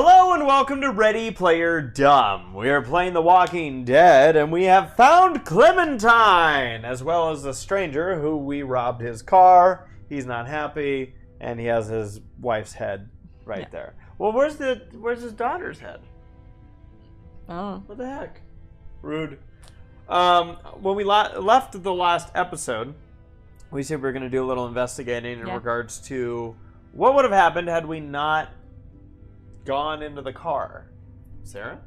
Hello and welcome to Ready Player Dumb. We are playing The Walking Dead and we have found Clementine, as well as a stranger who we robbed his car. He's not happy and he has his wife's head right there. Well, where's his daughter's head? Oh. What the heck? Rude. When we left the last episode, we said we were going to do a little investigating in regards to what would have happened had we not gone into the car. Sarah?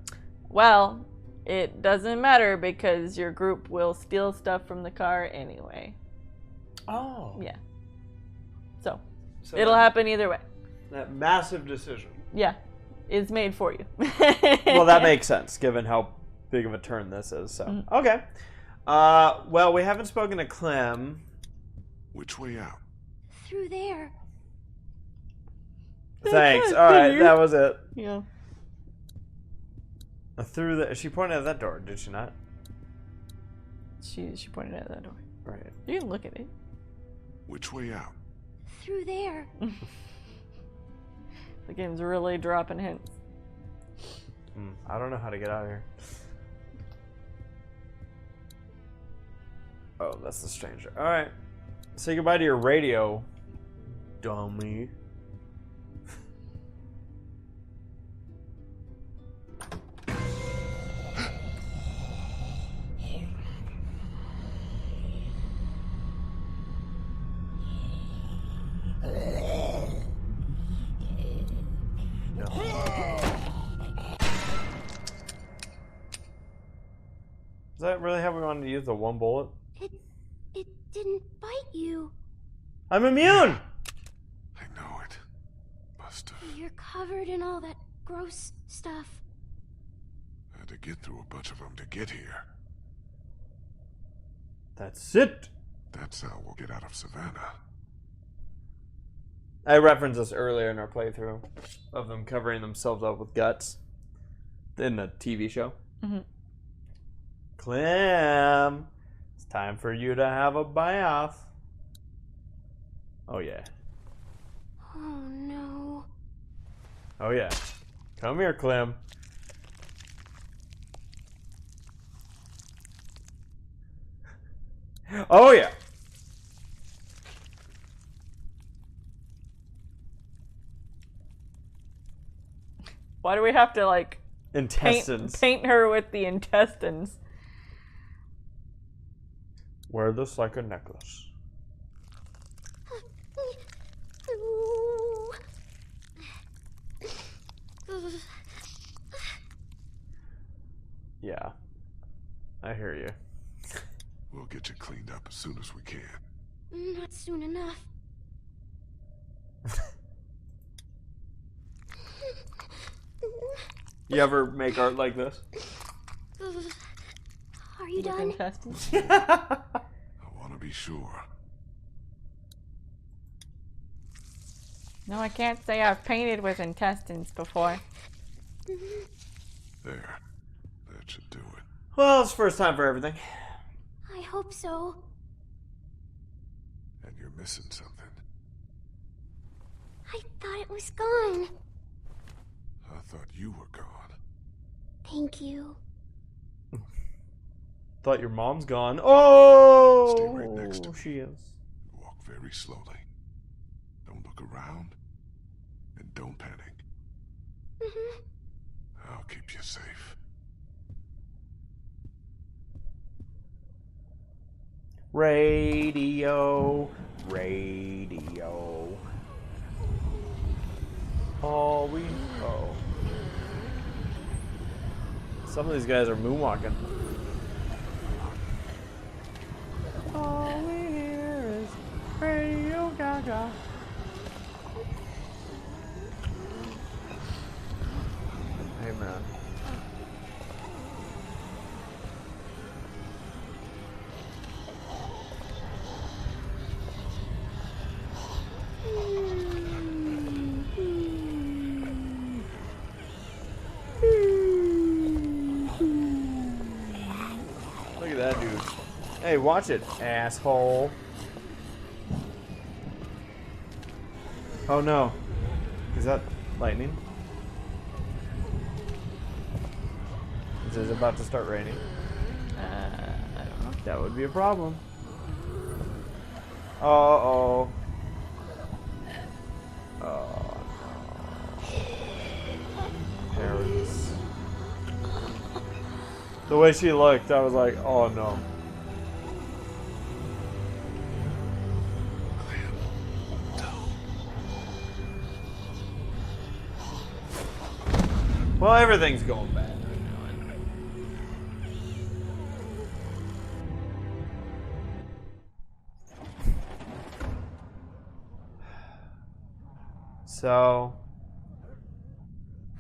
Well, it doesn't matter because your group will steal stuff from the car anyway. Oh. Yeah. So it'll happen either way. That massive decision. Yeah. It's made for you. Well, that makes sense given how big of a turn this is. So okay. Well, we haven't spoken to Clem. Which way out? Through there. Thanks. All right, that was it. Yeah. Through the. She pointed at that door, did she not? She pointed at that door. Right. You can look at it. Which way out? Through there. The game's really dropping hints. I don't know how to get out of here. Oh, that's the stranger. All right. Say goodbye to your radio, dummy. Is that really how we wanted to use the one bullet? It didn't bite you. I'm immune! I know it. Must have. You're covered in all that gross stuff. Had to get through a bunch of them to get here. That's it! That's how we'll get out of Savannah. I referenced this earlier in our playthrough of them covering themselves up with guts in the TV show. Clem, it's time for you to have a bath. Oh yeah. Oh no. Oh yeah. Come here, Clem. Oh yeah. Why do we have to like Intestines. paint her with the intestines? Wear this like a necklace. Yeah. I hear you. We'll get you cleaned up as soon as we can. Not soon enough. You ever make art like this? Are you With done? intestines? I want to be sure. No, I can't say I've painted with intestines before. There. That should do it. Well, it's first time for everything. I hope so. And you're missing something. I thought it was gone. I thought you were gone. Thank you. Thought your mom's gone. Oh! Stay right next to me. She is. Walk very slowly. Don't look around. And don't panic. I'll keep you safe. Radio. Radio. All we know. Some of these guys are moonwalking. All we hear is Radio Gaga. Amen. Look at that dude. Hey, watch it, asshole. Oh no. Is that lightning? Is it about to start raining? I don't know. That would be a problem. Uh-oh. Oh, no. Parents. The way she looked, I was like, oh, no. Well, everything's going bad right now, anyway. So,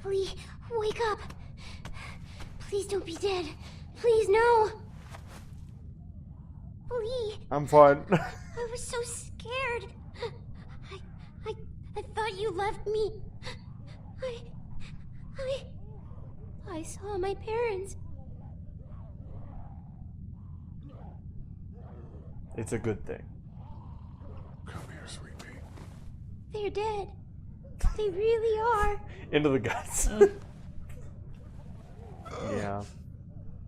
Lee, wake up. Please don't be dead. Please, no. Lee, I'm fine. I was so scared. I thought you left me. I saw my parents. It's a good thing. Come here, sweet pea. They're dead. They really are. Into the guts. Yeah.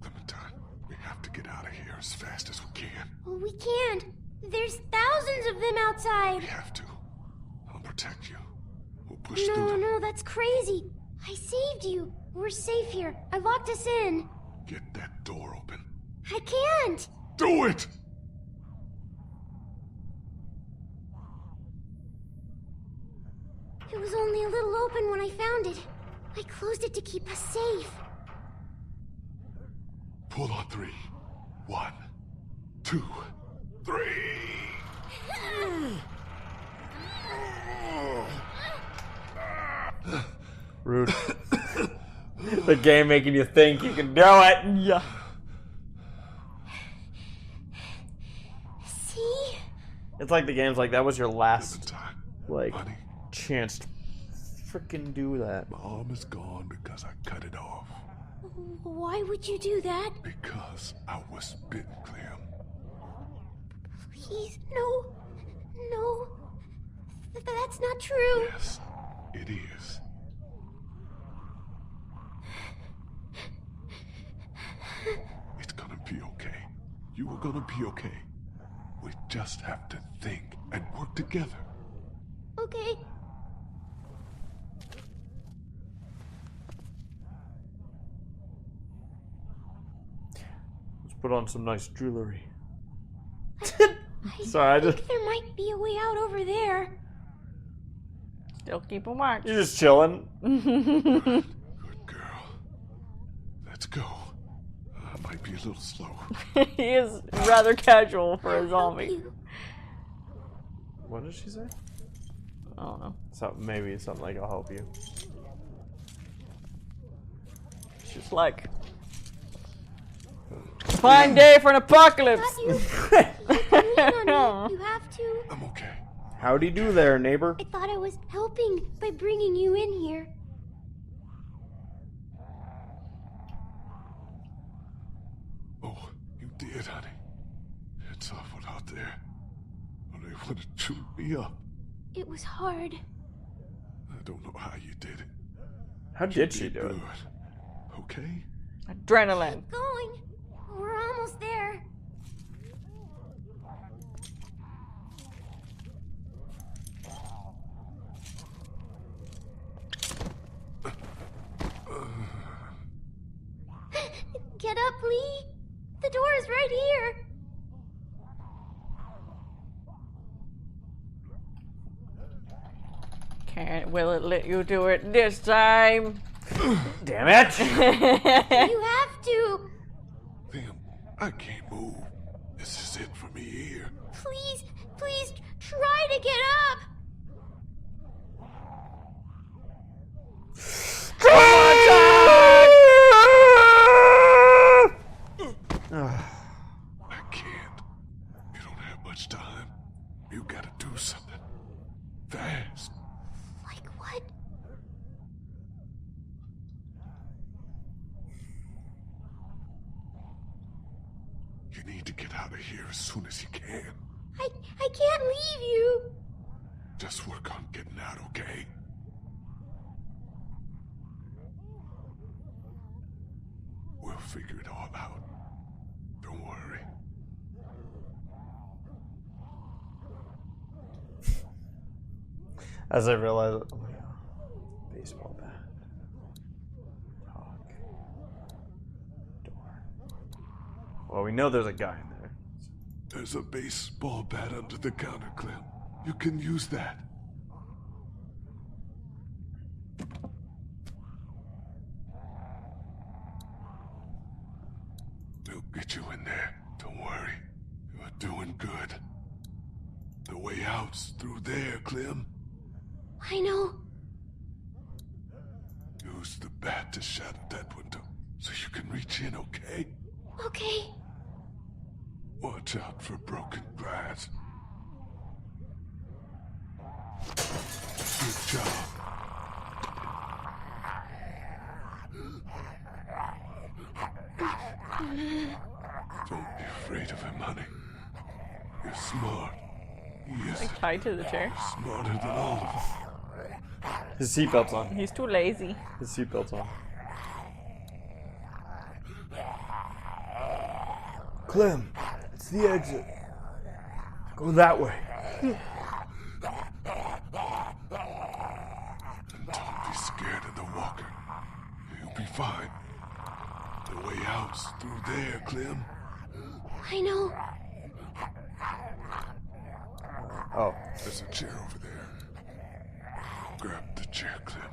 Clementine, we have to get out of here as fast as we can. Well, we can't. There's thousands of them outside. We have to. I'll protect you. We'll push through No, them. no, that's crazy. I saved you. We're safe here. I locked us in. Get that door open. I can't. Do it! It was only a little open when I found it. I closed it to keep us safe. Pull on 3. 1, 2, 3. Rude. The game making you think you can do it. Yeah. See? It's like the game's like, that was your last, Clementine, like, honey, chance to freaking do that. my arm is gone because I cut it off. Why would you do that? Because I was bit, Clem. Please, no. No. That's not true. Yes, it is. It's gonna be okay. You are gonna be okay. We just have to think and work together. Okay. Let's put on some nice jewelry. I Sorry, I think just... there might be a way out over there. Still keep a watch. You're just chilling. Good girl. Let's go. I might be a little slow. He is rather casual for a Help zombie. you. What did she say? I don't know. Maybe something like, I'll help you. She's like, fine day for an apocalypse. Not you. Lean on me. You have to. I'm okay. Howdy do there, neighbor. I thought I was helping by bringing you in here. Oh, you did, honey. It's awful out there. Well, they would have chewed me up. It was hard. I don't know how you did it. How did she do it? Good. Okay? Adrenaline. Keep going. We're almost there. Get up, Lee. The door is right here. Will it let you do it this time? Damn it! You have to. Damn, I can't move. This is it for me here. Please, please try to get up. I can't. You don't have much time. You gotta do something. Fast. Like what? You need to get out of here as soon as you can. I can't leave you. Just work on getting out, okay? We'll figure it all out. Don't worry. As I realize it. Oh my god. Baseball bat. Talk. Door. Well, we know there's a guy in there. There's a baseball bat under the counter, Clem. You can use that. They'll get you in there. Don't worry. You're doing good. The way out's through there, Clem. I know. Use the bat to shatter that window so you can reach in, okay? Okay. Watch out for broken glass. Good job. Don't be afraid of him, honey. You're smart. He is Like tied to the chair. smarter than all of us. His seatbelt's on. He's too lazy. His seatbelt's on. Clem, it's the exit. Go that way. And don't be scared of the walker. You'll be fine. The way out's through there, Clem. I know. Oh. There's a chair over there. Grab the chair, Clem.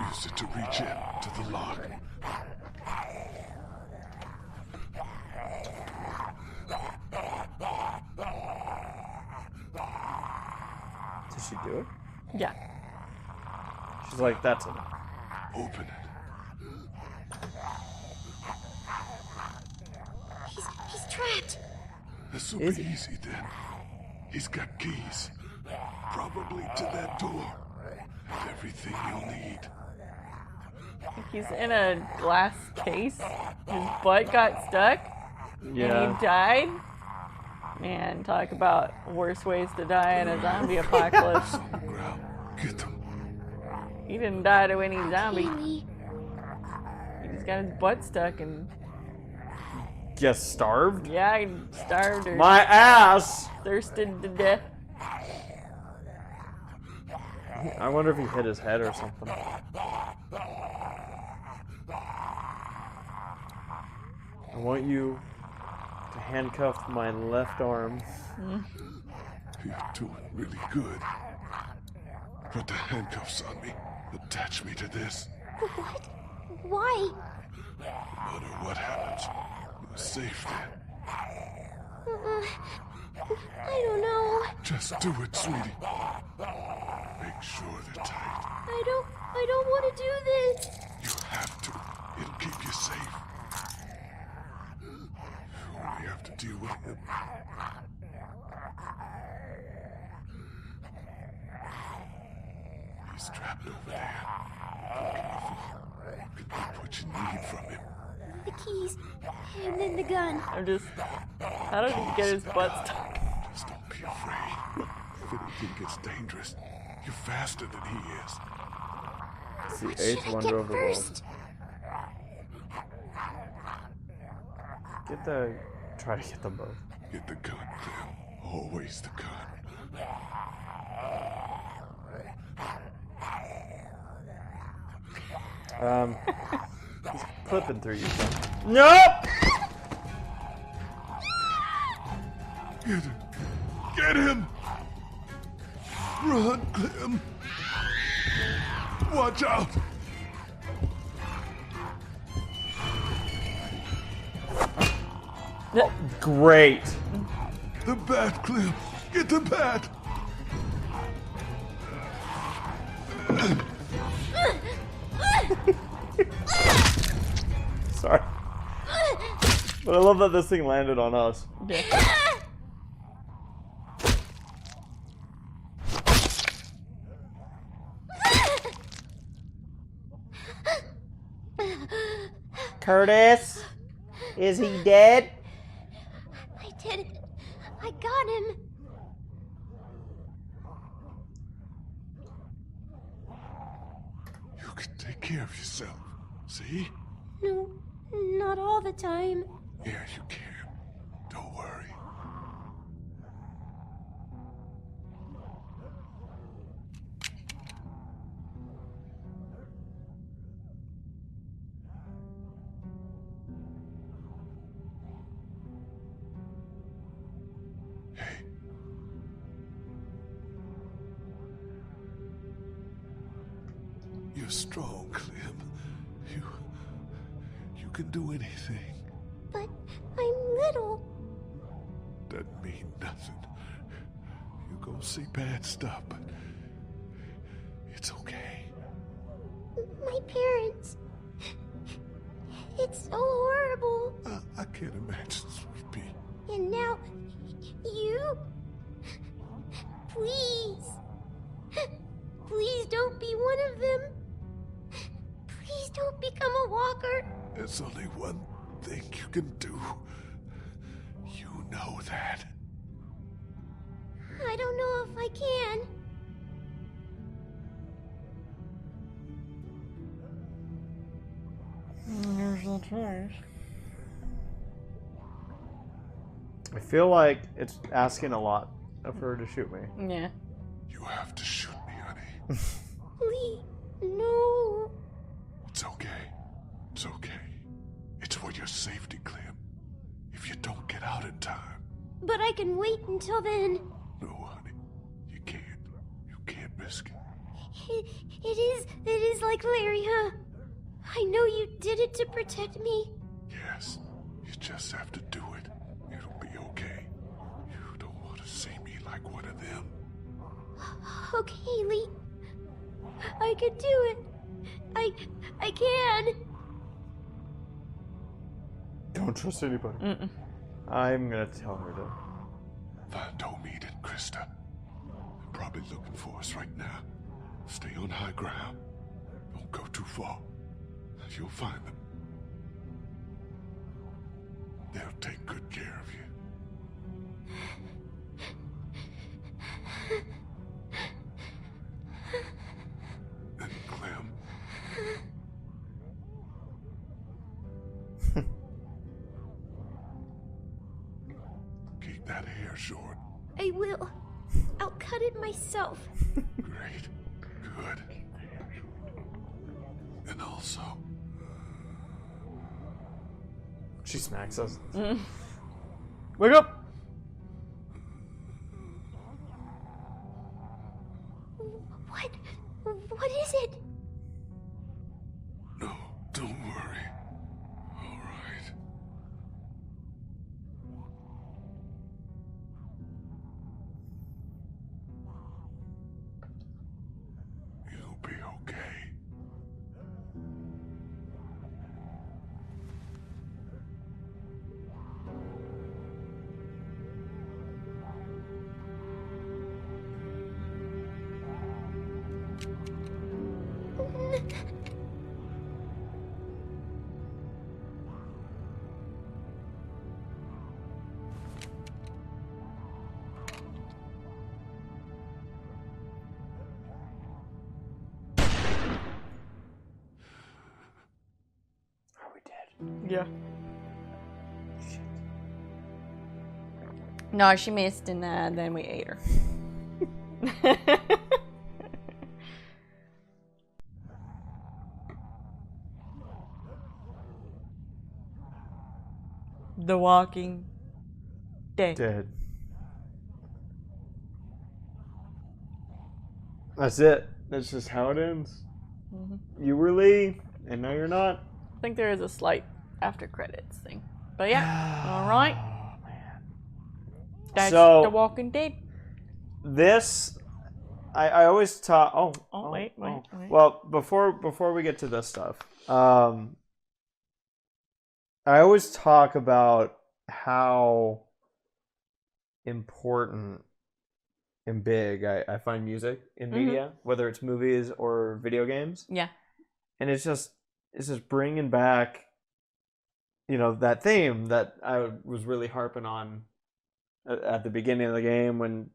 Use it to reach in to the lock. Did she do it? Yeah. She's like, that's it. Open it. He's trapped. This'll Is be he? easy then. He's got keys. Probably to that door. And everything you'll need. He's in a glass case. His butt got stuck. Yeah. And he died. Man, talk about worse ways to die in a zombie apocalypse. On the ground. Get them. He didn't die to any zombie. Really? He just got his butt stuck and Guess starved? yeah, he starved or My ass! thirsted to death. I wonder if he hit his head or something. I want you to handcuff my left arm. You're doing really good. Put the handcuffs on me. Attach me to this. What? Why? No matter what happens, you're safe then. I don't know. Just do it, sweetie. Make sure they're tight. I don't want to do this. You have to. It'll keep you safe. You only have to deal with him. He's trapped over there. Be careful. You can get what you need from him. The keys, and then the gun. I'm just. How did he get his butt stuck? Just don't be afraid. If anything gets dangerous, you're faster than he is. It's the What eighth should I wonder get of the world. first? Get the. Try to get them both. Get the gun, Clem. Always the gun. He's clipping through you. Nope! Get him! Get him! Run, Clem! Watch out! Great. The bat, Clem! Get the bat! Sorry. But I love that this thing landed on us. Yeah. Curtis? Is he dead? I did it. I got him. You can take care of yourself. See? No, Not all the time. Yeah, you can. Don't worry. Hey. You're strong, Clem. You can do anything. But I'm little. Doesn't mean nothing. You're gonna see bad stuff, but it's okay. My parents. It's so horrible. I can't imagine, sweetie. And now, you? Please. Please don't be one of them. Please don't become a walker. There's only one thing you can do. You know that. I don't know if I can. There's no choice. I feel like it's asking a lot of her to shoot me. Yeah. You have to shoot me, honey. Please, no. It's okay. It's okay. It's for your safety, Clem. If you don't get out in time. But I can wait until then. No, honey. You can't. You can't risk it. It is like Larry, huh? I know you did it to protect me. Yes. You just have to do it. It'll be okay. You don't want to see me like one of them. Okay, Lee. I can do it. I can. Don't trust anybody. I'm gonna tell her to. Find Omid and Krista. They're probably looking for us right now. Stay on high ground. Don't go too far. You'll find them. They'll take good care of you. And Clem. Keep that hair short. I will. I'll cut it myself. Great. Good. And also, She smacks us. Wake up! What is it? no, don't worry. All right. You'll be okay. Are we dead? Yeah. No, she missed, and then we ate her. The Walking Dead. Dead. That's it. That's just how it ends. You were Lee, and now you're not. I think there is a slight after credits thing. But yeah, all right. Oh, man. That's So- The Walking Dead. This, I always talk. Wait. Well, before we get to this stuff, I always talk about how important and big I find music in media, whether it's movies or video games. Yeah. And it's just bringing back, that theme that I was really harping on at the beginning of the game when,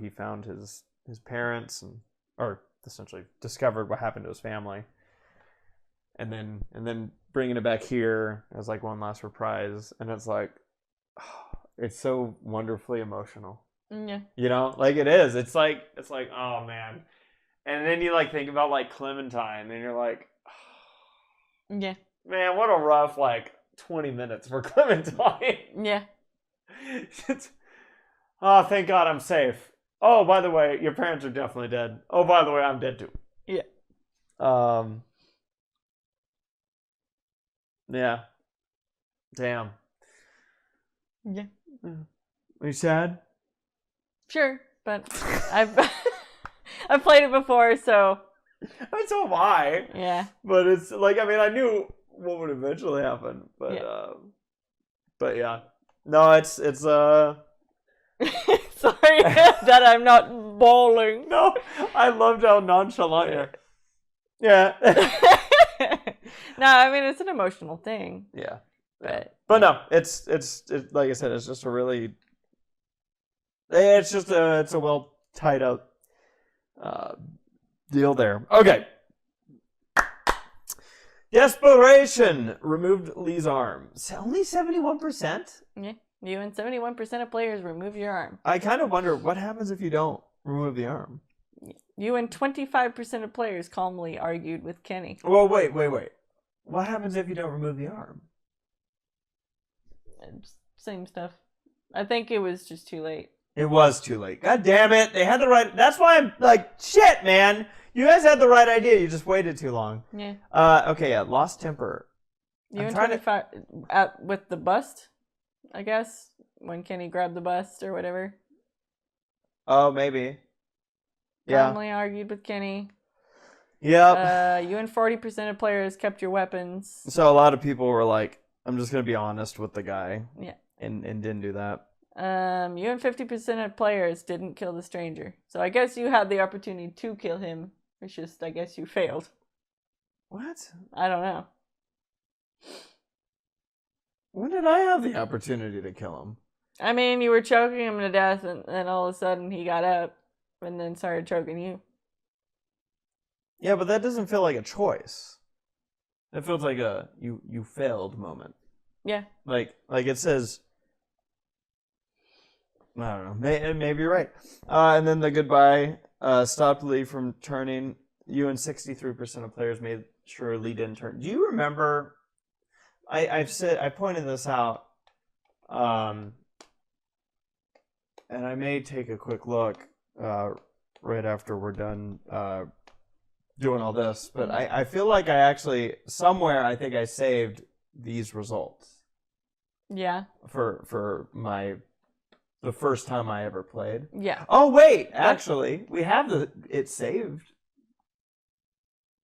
he found his parents or essentially discovered what happened to his family. And then bringing it back here as like one last reprise, and it's like, it's so wonderfully emotional. Yeah. You know, like it is. It's like, oh man. And then you like think about like Clementine, and you're like, Yeah. man, what a rough like 20 minutes for Clementine. Yeah. Oh, thank God I'm safe. Oh, by the way, your parents are definitely dead. Oh, by the way, I'm dead too. Yeah. Yeah. Damn. Yeah. Are you sad? Sure, but I've I've played it before, so I mean, so have I. yeah. But it's like, I mean, I knew what would eventually happen, but yeah. No, it's Sorry that I'm not bowling. no. I loved how nonchalant you're. Yeah. No, I mean it's an emotional thing. Yeah. But no, it's like I said, it's just a really. It's a well tied up deal there. Okay. Desperation removed Lee's arm. Only 71%? yeah, you and 71% of players remove your arm. I kind of wonder what happens if you don't remove the arm. You and 25% of players calmly argued with Kenny. Well, wait. What happens if you don't remove the arm? Same stuff. I think it was just too late. It was too late. God damn it. They had the right. That's why I'm like, shit, man. You guys had the right idea. You just waited too long. Yeah. Okay, yeah. Lost temper. You and 25 with the bust, I guess, when Kenny grabbed the bust or whatever. Oh, maybe. Yeah. Calmly argued with Kenny. Yep. You and 40% of players kept your weapons. So a lot of people were like, I'm just going to be honest with the guy. Yeah. And didn't do that. You and 50% of players didn't kill the stranger. So I guess you had the opportunity to kill him. It's just, I guess you failed. What? I don't know. When did I have the opportunity to kill him? I mean, you were choking him to death, and then all of a sudden he got up and then started choking you. Yeah, but that doesn't feel like a choice. It feels like a you failed moment. Yeah. Like it says. I don't know. Maybe you're right. And then the goodbye stopped Lee from turning. You and 63% of players made sure Lee didn't turn. Do you remember? I pointed this out, and I may take a quick look right after we're done doing all this. But I feel like I actually somewhere I think I saved these results. Yeah. For the first time I ever played. Yeah. Oh wait, actually, we have it saved.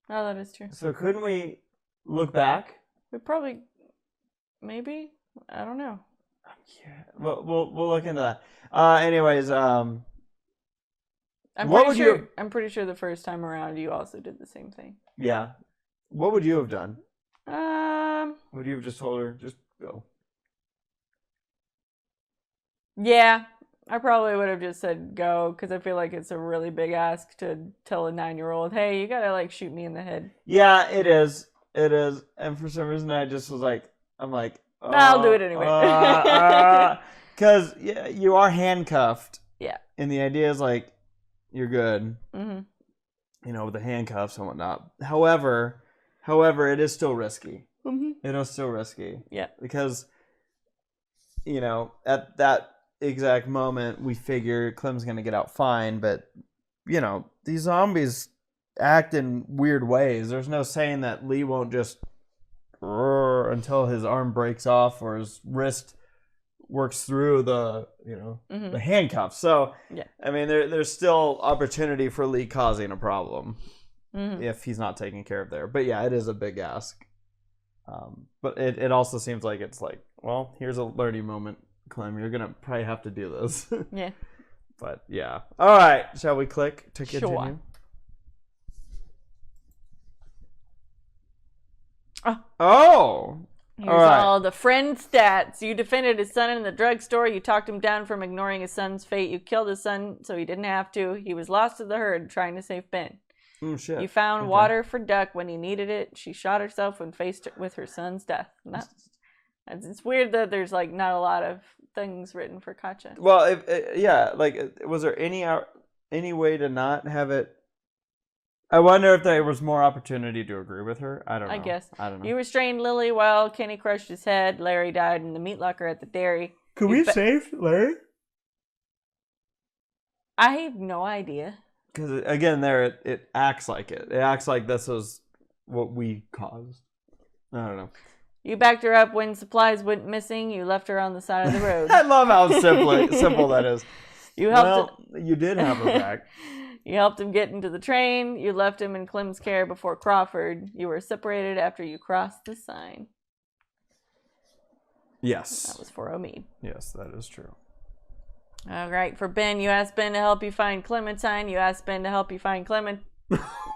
Oh, that is true. So couldn't we look back? We probably, maybe, I don't know. Yeah, we'll look into that. Anyways, I'm pretty sure the first time around you also did the same thing. Yeah. What would you have done? Would you have just told her just go? Yeah, I probably would have just said go, because I feel like it's a really big ask to tell a 9-year-old, hey, you gotta like shoot me in the head. Yeah, it is. It is. And for some reason I just was like, I'll do it anyway. Because you are handcuffed. Yeah. And the idea is like, you're good. Mm-hmm. You know, with the handcuffs and whatnot. However, it is still risky. Mm-hmm. It is still risky. Yeah. Because, you know, at that exact moment, we figure Clem's going to get out fine. But, you know, these zombies act in weird ways. There's no saying that Lee won't just until his arm breaks off or his wrist works through the, Mm-hmm. the handcuffs. So, yeah. I mean, there's still opportunity for Lee causing a problem Mm-hmm. if he's not taken care of there. But yeah, it is a big ask. But it also seems like it's like, well, here's a learning moment, Clem. You're going to probably have to do this. Yeah. But yeah. All right. Shall we click to continue? Sure. Oh. Here's All right. all the friend stats. You defended his son in the drugstore. You talked him down from ignoring his son's fate. You killed his son so he didn't have to. He was lost to the herd trying to save Ben. Oh, shit. You found Okay. water for Duck when he needed it. She shot herself when faced with her son's death. It's weird that there's like not a lot of things written for Katja. Well, was there any way to not have it? I wonder if there was more opportunity to agree with her. I don't know. I guess. I don't know. You restrained Lily while Kenny crushed his head. Larry died in the meat locker at the dairy. Could we save Larry? I have no idea. Because again, it acts like it. It acts like this is what we caused. I don't know. You backed her up when supplies went missing. You left her on the side of the road. I love how simple that is. You helped. You did have her back. You helped him get into the train. You left him in Clem's care before Crawford. You were separated after you crossed the sign. Yes. That was for Omid. Yes, that is true. All right. For Ben, you asked Ben to help you find Clementine. You asked Ben to help you find Clementine.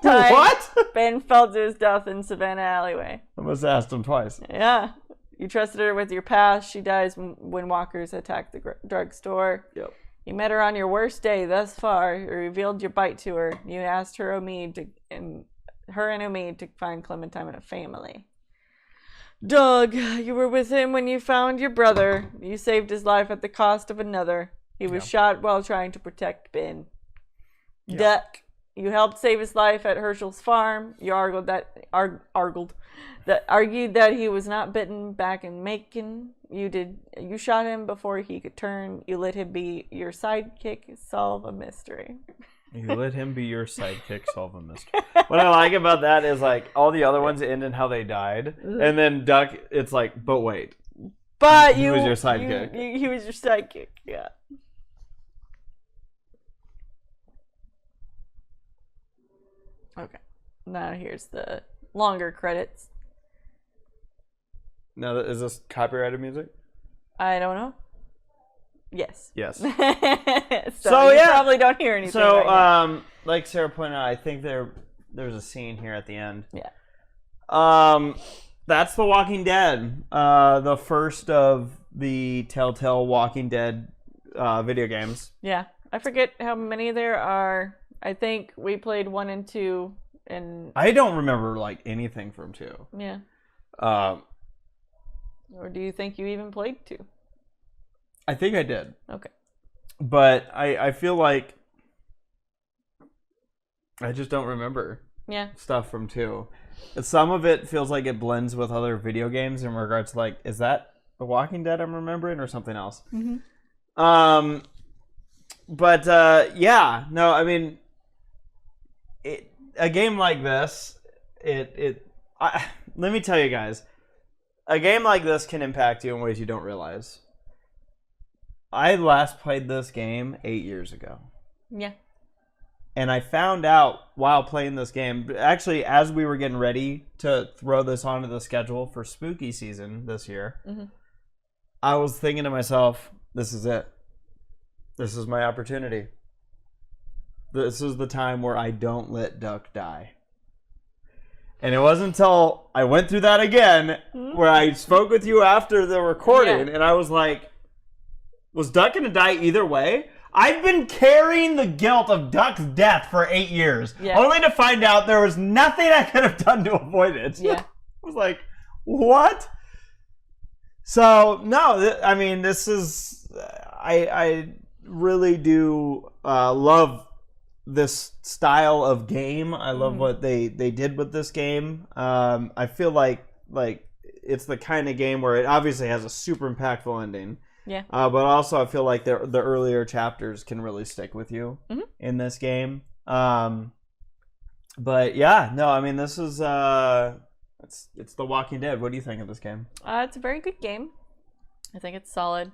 What? Ben fell to his death in Savannah alleyway. I must have asked him twice. Yeah. You trusted her with your past. She dies when walkers attack the drugstore. Yep. You met her on your worst day thus far. You revealed your bite to her. You asked her and Omid to find Clementine and a family. Doug, you were with him when you found your brother. You saved his life at the cost of another. He was shot while trying to protect Ben. Yep. Duck, you helped save his life at Herschel's farm. You argued that he was not bitten back in Macon. You shot him before he could turn. You let him be your sidekick, solve a mystery. You let him be your sidekick, solve a mystery. What I like about that is like all the other ones end in how they died, and then Duck, it's like, but wait, but he was your sidekick. He was your sidekick. Yeah. Okay. Now here's the longer credits. Now, is this copyrighted music? I don't know. Yes. Yes. so you probably don't hear anything. So, right now. like Sarah pointed out, I think there's a scene here at the end. Yeah. That's The Walking Dead, the first of the Telltale Walking Dead video games. Yeah, I forget how many there are. I think we played 1 and 2, and I don't remember like anything from 2. yeah. Or do you think you even played 2? I think I did. Okay. But I feel like I just don't remember stuff from 2. Some of it feels like it blends with other video games in regards to like, is that The Walking Dead I'm remembering or something else? Mm-hmm. Yeah, no, I mean, a game like this, let me tell you guys, a game like this can impact you in ways you don't realize. I last played this game 8 years ago. Yeah. And I found out while playing this game, actually as we were getting ready to throw this onto the schedule for spooky season this year, I was thinking to myself, this is it. This is my opportunity. This is the time where I don't let Duck die. And it wasn't until I went through that again where I spoke with you after the recording and I was like, was Duck going to die either way? I've been carrying the guilt of Duck's death for 8 years, only to find out there was nothing I could have done to avoid it. Yeah. I was like, what? So, no, I mean, this is, I really do love this style of game. I love what they did with this game. I feel like it's the kind of game where it obviously has a super impactful ending. Yeah. But also I feel like the earlier chapters can really stick with you in this game. But yeah, no, I mean this is it's The Walking Dead. What do you think of this game? It's a very good game. I think it's solid.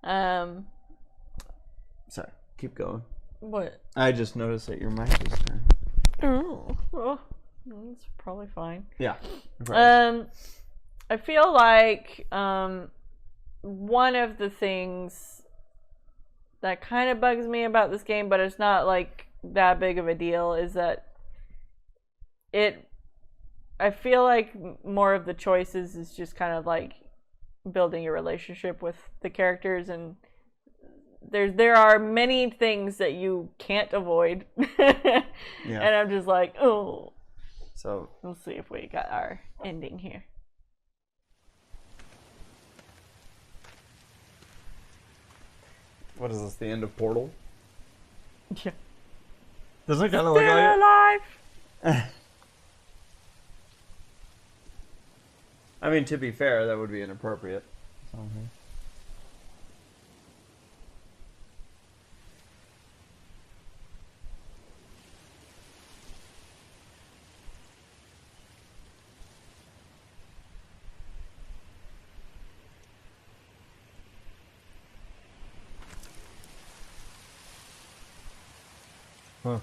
Sorry, keep going. What? I just noticed that your mic is turned. Oh, well, that's probably fine. Yeah. I feel like one of the things that kind of bugs me about this game, but it's not like that big of a deal, is that I feel like more of the choices is just kind of like building a relationship with the characters, and there are many things that you can't avoid. And I'm just like, oh. So we'll see if we got our ending here. what is this? The end of Portal? Yeah. Doesn't it kind of look Still like alive. it? I mean, to be fair, that would be inappropriate. Huh.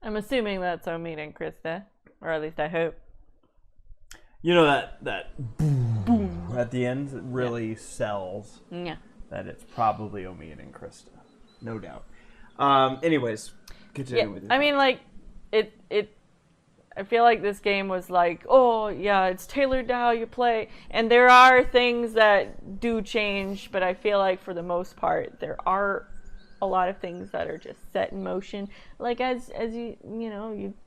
I'm assuming that's Omid and Krista, or at least I hope. You know that boom at the end really sells Yeah. that it's probably Omid and Krista, no doubt. Anyways, continue with it. I mean, like, it. I feel like this game was like, oh yeah, it's tailored to how you play, and there are things that do change, but I feel like for the most part, there are a lot of things that are just set in motion. Like as you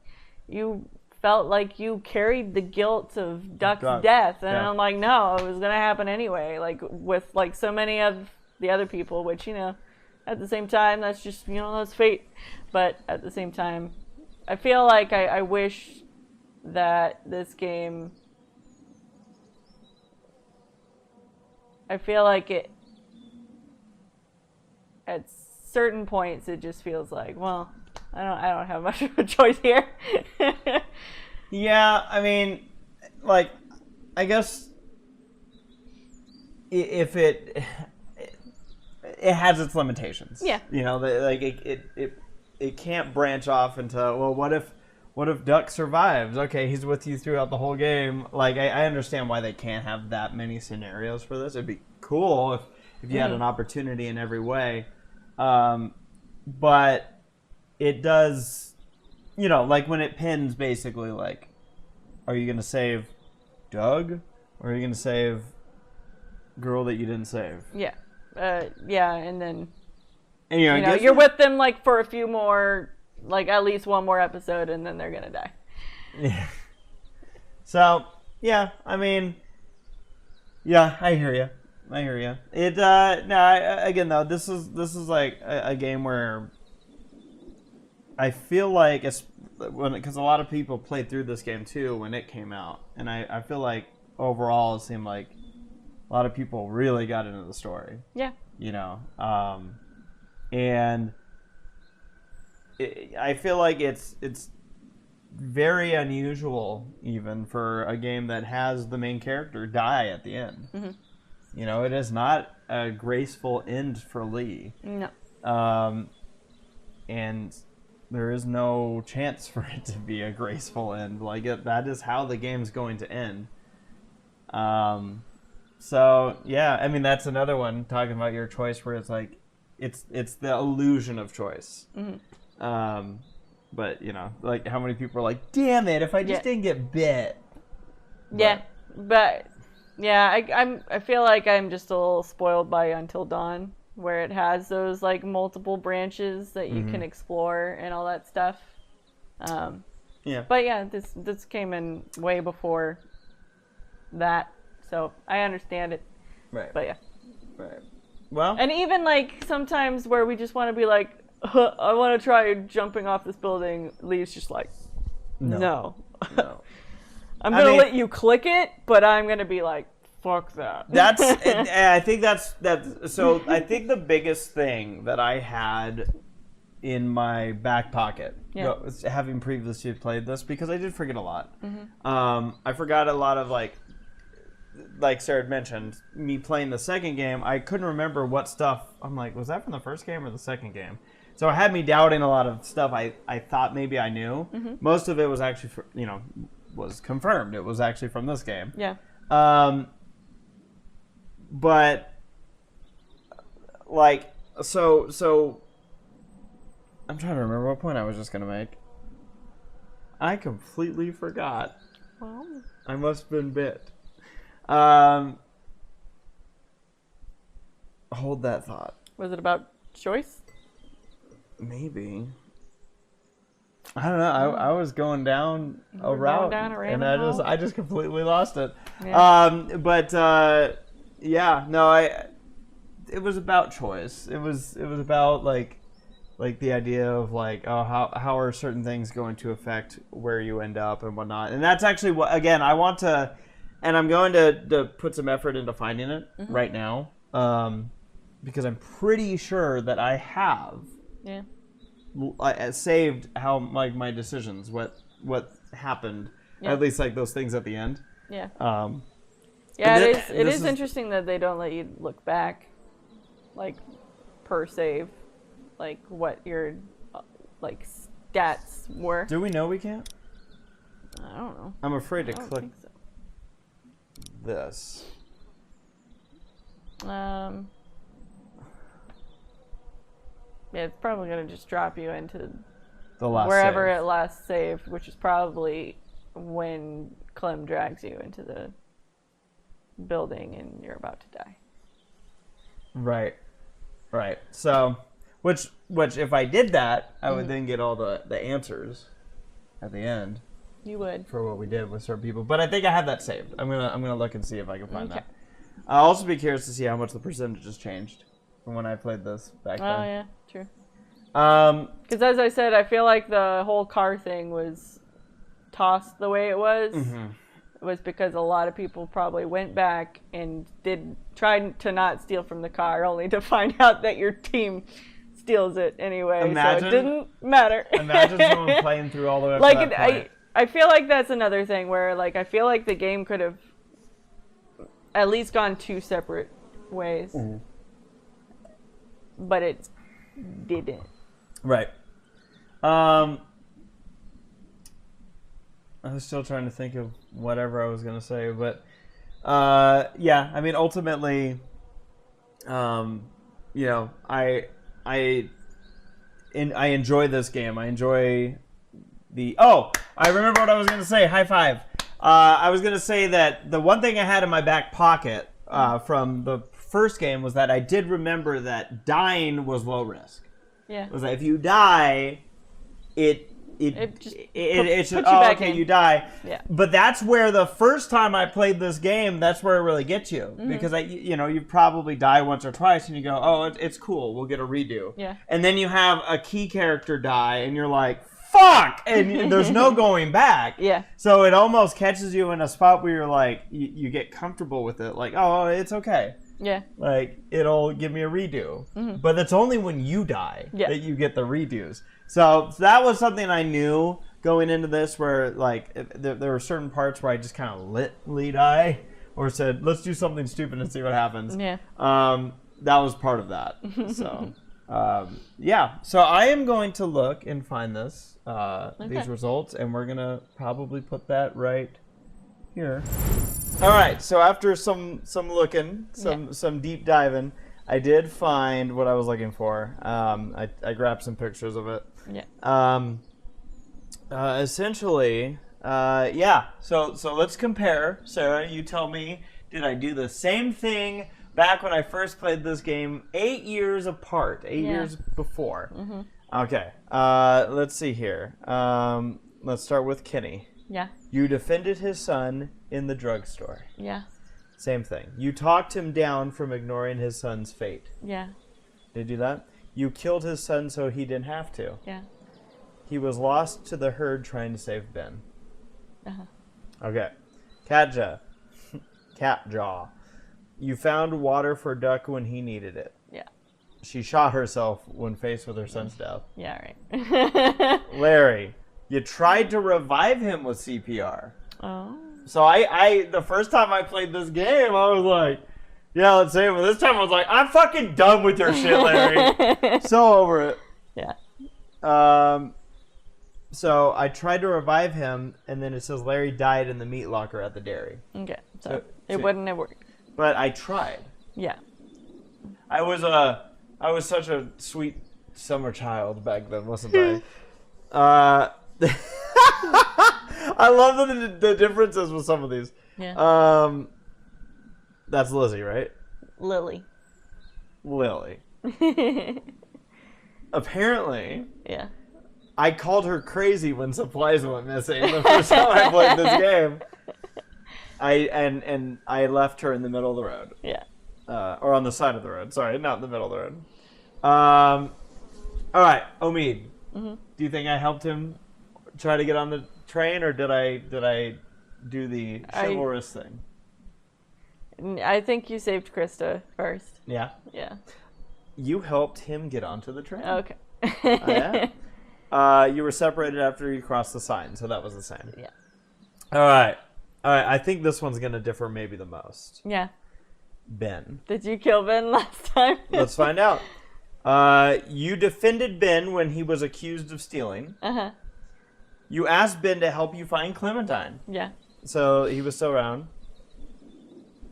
felt like you carried the guilt of Duck's death, and I'm like, no, it was gonna happen anyway. Like with like so many of the other people, which at the same time, that's just that's fate. But at the same time, I feel like I wish that this game. I feel like it at certain points it just feels like, well, I don't have much of a choice here. Yeah, I mean, like, I guess if it has its limitations. Yeah. Like it can't branch off into, well, what if Duck survives? Okay, he's with you throughout the whole game. Like, I understand why they can't have that many scenarios for this. It'd be cool if you had an opportunity in every way. But it does, like when it pins basically, like, are you going to save Doug? Or are you going to save girl that you didn't save? Yeah. Yeah, and then, And, you're with them, like, for a few more, like, at least one more episode, and then they're going to die. Yeah. So, yeah, I mean, yeah, I hear you. It again though, this is like a game where I feel like because a lot of people played through this game too when it came out, and I feel like overall it seemed like a lot of people really got into the story. Yeah. And I feel like it's very unusual even for a game that has the main character die at the end. Mm-hmm. It is not a graceful end for Lee. No. And there is no chance for it to be a graceful end. Like, that is how the game's going to end. So, yeah, I mean, that's another one, talking about your choice, where it's like, it's the illusion of choice. Mm-hmm. But, like, how many people are like, damn it, if I just didn't get bit. Yeah, but... Yeah, I feel like I'm just a little spoiled by Until Dawn, where it has those like multiple branches that you can explore and all that stuff. Yeah. But yeah, this came in way before that, so I understand it. Right. But yeah. Right. Well. And even like sometimes where we just want to be like, I want to try jumping off this building, Lee's just like, no. I'm going to let you click it, but I'm going to be like, fuck that. I think that's so I think the biggest thing that I had in my back pocket. Yeah. Having previously played this, because I did forget a lot. Mm-hmm. I forgot a lot of like Sarah had mentioned, me playing the second game, I couldn't remember what stuff. I'm like, was that from the first game or the second game? So it had me doubting a lot of stuff I thought maybe I knew. Mm-hmm. Most of it was actually, was confirmed. It was actually from this game. Yeah. But like, so I'm trying to remember what point I was just gonna make. I completely forgot. Well, I must have been bit. Hold that thought. was it about choice? Maybe. I don't know. I was going down a route, down a and random hole? I just completely lost it. Yeah. It was about choice. It was about like the idea of like, oh, how are certain things going to affect where you end up and whatnot. And that's actually what, again, I want to, and I'm going to put some effort into finding it right now, because I'm pretty sure that I have saved how my decisions, what happened, at least like those things at the end. Yeah. And it is interesting that they don't let you look back, like per save, like what your like stats were. Do we know we can't? I don't know. I'm afraid to I don't click think so. this. Yeah, it's probably gonna just drop you into The last wherever save. it last saved, which is probably when Clem drags you into the building and you're about to die. Right. So, which if I did that, I would then get all the answers at the end You would. for what we did with certain people. But I think I have that saved. I'm gonna look and see if I can find Okay. that. I'll also be curious to see how much the percentage has changed from when I played this back Oh then. yeah, true. Because Because as I said, I feel like the whole car thing was tossed the way it was. It was because a lot of people probably went back and tried to not steal from the car, only to find out that your team steals it anyway. So it didn't matter. Imagine someone playing through all the way up Like to that point. I feel like that's another thing where like I feel like the game could have at least gone two separate ways, but it didn't. Right. I was still trying to think of whatever I was going to say, but yeah, I mean, ultimately, I enjoy this game. I enjoy I remember what I was going to say. High five. I was going to say that the one thing I had in my back pocket from the first game was that I did remember that dying was low risk. Yeah. It was that if you die, it just should, puts you back okay, in. you die. Yeah. But that's where the first time I played this game, that's where it really gets you. Because, you probably die once or twice and you go, oh, it's cool, we'll get a redo. Yeah. And then you have a key character die and you're like, fuck! And there's no going back. Yeah. So it almost catches you in a spot where you're like, you get comfortable with it. Like, oh, it's okay. Yeah. Like, it'll give me a redo. But that's only when you die that you get the redos. So that was something I knew going into this where, like, there were certain parts where I just kind of lit die or said, let's do something stupid and see what happens. Yeah. That was part of that. So, yeah. So I am going to look and find these results, and we're going to probably put that right here. All right, so after some looking, some deep diving, I did find what I was looking for. I grabbed some pictures of it. Yeah. Essentially, yeah. So let's compare. Sarah, you tell me, did I do the same thing back when I first played this game 8 years apart, 8 years before? Okay. Let's see here. Let's start with Kenny. Yeah. You defended his son in the drugstore. Yeah. Same thing. You talked him down from ignoring his son's fate. Yeah. Did you do that? You killed his son so he didn't have to. Yeah. He was lost to the herd trying to save Ben. Uh-huh. Okay. Catjaw. You found water for Duck when he needed it. Yeah. she shot herself when faced with her son's death. Yeah, right. Larry, you tried to revive him with CPR. Oh. So I the first time I played this game, I was like, yeah, let's save him. This time I was like, I'm fucking done with your shit, Larry. So over it. Yeah. So I tried to revive him, and then it says Larry died in the meat locker at the dairy. Okay. So it wouldn't have worked. But I tried. Yeah. I was such a sweet summer child back then, wasn't I? I love the differences with some of these. Yeah. That's Lizzie, right? Lily. Lily. Apparently, Yeah. I called her crazy when supplies went missing the first time I played this game. I left her in the middle of the road. Yeah. Or on the side of the road. Sorry, not in the middle of the road. All right, Omid. Mm-hmm. Do you think I helped him try to get on the train, or did I do the chivalrous thing? I think you saved Krista first. Yeah. Yeah. You helped him get onto the train. Okay. Yeah. You were separated after you crossed the sign, so that was the same. Yeah. All right. I think this one's gonna differ maybe the most. Yeah. Ben. Did you kill Ben last time? Let's find out. You defended Ben when he was accused of stealing. Uh-huh. You asked Ben to help you find Clementine. Yeah. So he was still around.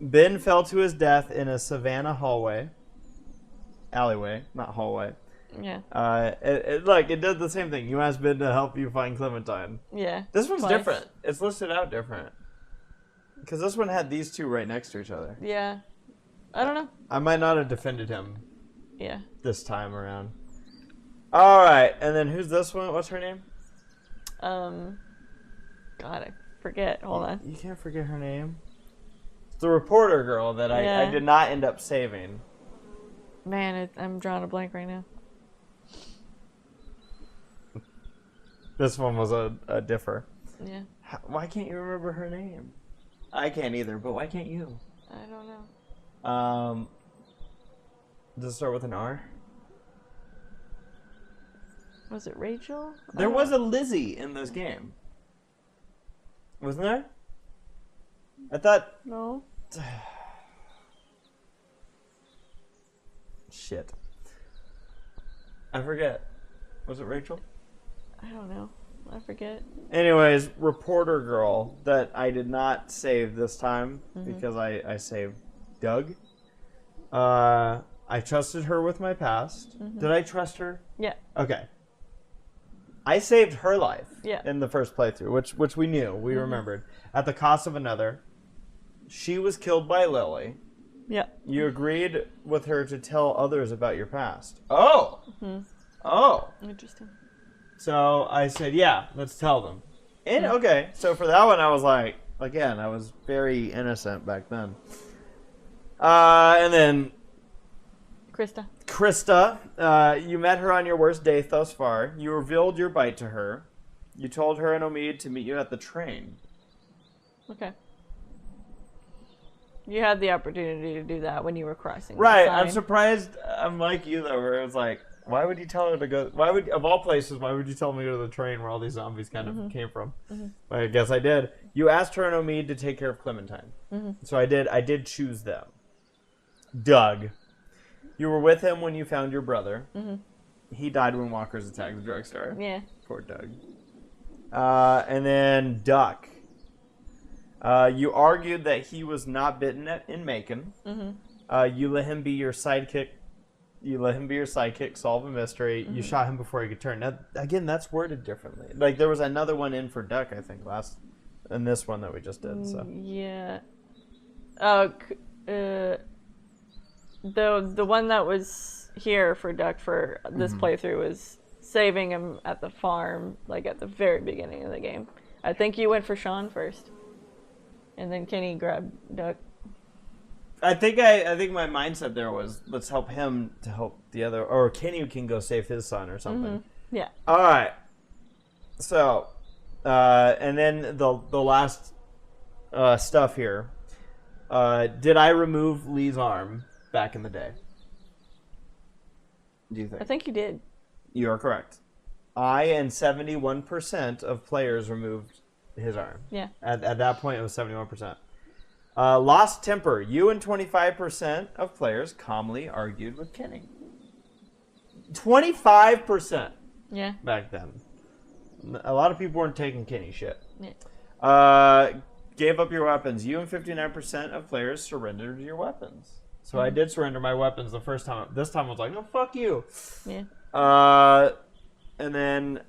Ben fell to his death in a Savannah alleyway, not hallway. Yeah. It does the same thing. You asked Ben to help you find Clementine. Yeah. This one's Twice. different. It's listed out different. Because this one had these two right next to each other. Yeah. I don't know. I might not have defended him Yeah. this time around. All right, and then who's this one? What's her name? God, I forget. Hold on. You can't forget her name. It's the reporter girl that I did not end up saving. Man, I'm drawing a blank right now. This one was a differ. Yeah. Why can't you remember her name? I can't either, but why can't you? I don't know. Does it start with an R? Was it Rachel? There was a Lizzie in this game. Wasn't there? I thought... No. Shit. I forget. Was it Rachel? I don't know. I forget. Anyways, reporter girl that I did not save this time because I saved Doug. I trusted her with my past. Did I trust her? Yeah. Okay. I saved her life Yeah. in the first playthrough, which we knew, we remembered. At the cost of another. She was killed by Lily. Yeah. You agreed with her to tell others about your past. Oh! Oh! Interesting. So I said, yeah, let's tell them. And okay, so for that one I was like, again, I was very innocent back then. And then Krista, you met her on your worst day thus far. You revealed your bite to her. You told her and Omid to meet you at the train. Okay. You had the opportunity to do that when you were crossing. Right, the I'm sign. surprised. I'm like you though, where it was like, why would you tell her to go? Why would, of all places, why would you tell me to go to the train where all these zombies kind of came from? But I guess I did. You asked her and Omid to take care of Clementine, so I did. I did choose them. Doug, you were with him when you found your brother. He died when walkers attacked the drugstore. Yeah. Poor Doug. And then Duck. You argued that he was not bitten in Macon. You let him be your sidekick. Solve a mystery. You shot him before he could turn. Now, again, that's worded differently. Like there was another one in for Duck, I think, in this one that we just did. So Yeah. The one that was here for Duck for this playthrough was saving him at the farm, like at the very beginning of the game. I think you went for Sean first, and then Kenny grabbed Duck. I think my mindset there was let's help him to help the other, or Kenny can go save his son or something. Yeah. All right. So, and then the last stuff here. Did I remove Lee's arm back in the day? Do you think? I think you did. You are correct. I and 71% of players removed his arm. Yeah. At that point, it was 71%. Lost temper. You and 25% of players calmly argued with Kenny. 25% Yeah. back then. A lot of people weren't taking Kenny shit. Yeah. Gave up your weapons. You and 59% of players surrendered your weapons. So I did surrender my weapons the first time. This time I was like, no, fuck you. Yeah. And then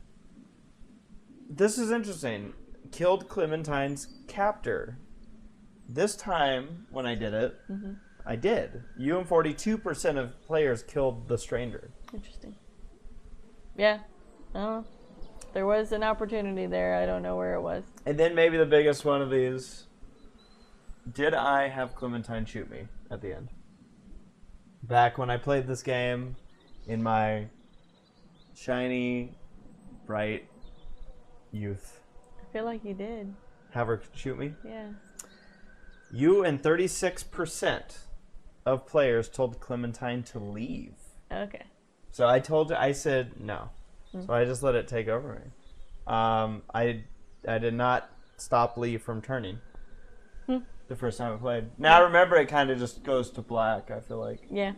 this is interesting. Killed Clementine's captor. This time when I did it, I did. You and 42% of players killed the stranger. Interesting. Yeah. I don't know. There was an opportunity there. I don't know where it was. And then maybe the biggest one of these. Did I have Clementine shoot me at the end? Back when I played this game in my shiny, bright youth. I feel like you did. Have her shoot me? Yeah. You and 36% of players told Clementine to leave. Okay. So I said no. So I just let it take over me. I did not stop Lee from turning the first time I played. Now remember, it kind of just goes to black, I feel like. Yeah.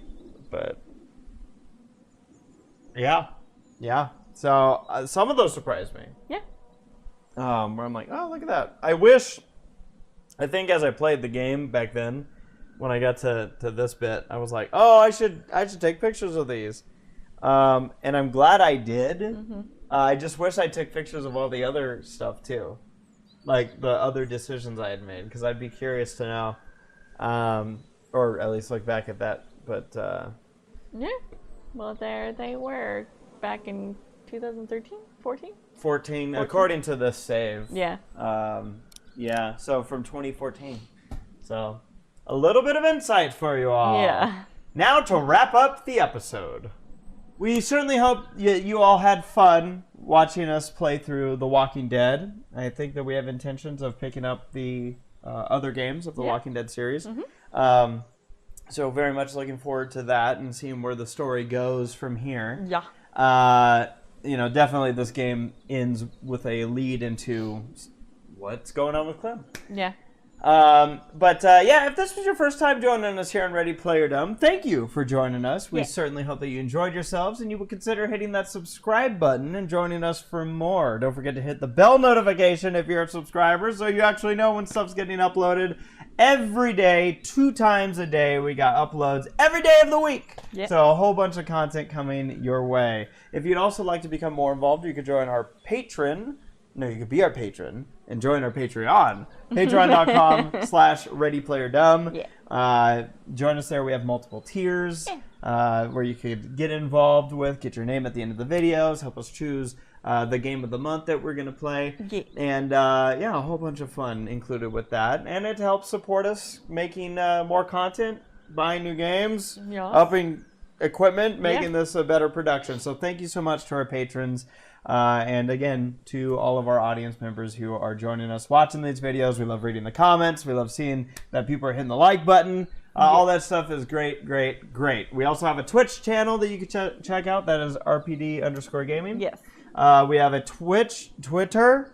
But yeah. So some of those surprised me. Yeah. Where I'm like, oh, look at that. I think as I played the game back then, when I got to this bit, I was like, oh, I should take pictures of these. And I'm glad I did. I just wish I took pictures of all the other stuff too, like the other decisions I had made, because I'd be curious to know, or at least look back at that. But yeah. Well, there they were back in 2013, 14, according to this save. Yeah. Yeah. So from 2014. So a little bit of insight for you all. Yeah. Now to wrap up the episode. We certainly hope you all had fun watching us play through The Walking Dead. I think that we have intentions of picking up the other games of the Walking Dead series. So very much looking forward to that and seeing where the story goes from here. Yeah. Definitely this game ends with a lead into what's going on with Clem. Yeah. If this was your first time joining us here on Ready Player Dumb, thank you for joining us. We certainly hope that you enjoyed yourselves and you would consider hitting that subscribe button and joining us for more. Don't forget to hit the bell notification if you're a subscriber so you actually know when stuff's getting uploaded every day, 2 times a day. We got uploads every day of the week. Yep. So a whole bunch of content coming your way. If you'd also like to become more involved, you could join our Patreon. No, you could be our patron and join our Patreon. Patreon.com/ReadyPlayerDumb. Yeah. Join us there. We have multiple tiers where you could get involved with, get your name at the end of the videos, help us choose the game of the month that we're going to play. Yeah. And a whole bunch of fun included with that. And it helps support us making more content, buying new games, upping equipment, making this a better production. So thank you so much to our patrons. And again, to all of our audience members who are joining us watching these videos. We love reading the comments. We love seeing that people are hitting the like button. All that stuff is great. We also have a Twitch channel that you can check out. That is RPD_gaming. Yes. We have a Twitter,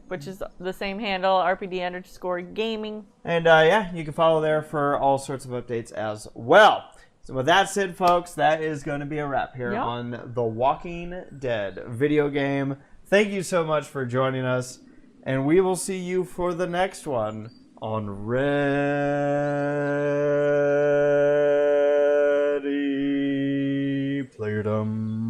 which is the same handle, RPD_gaming. And you can follow there for all sorts of updates as well. So with that said, folks, that is going to be a wrap here on The Walking Dead video game. Thank you so much for joining us, and we will see you for the next one on Ready Player Dumb.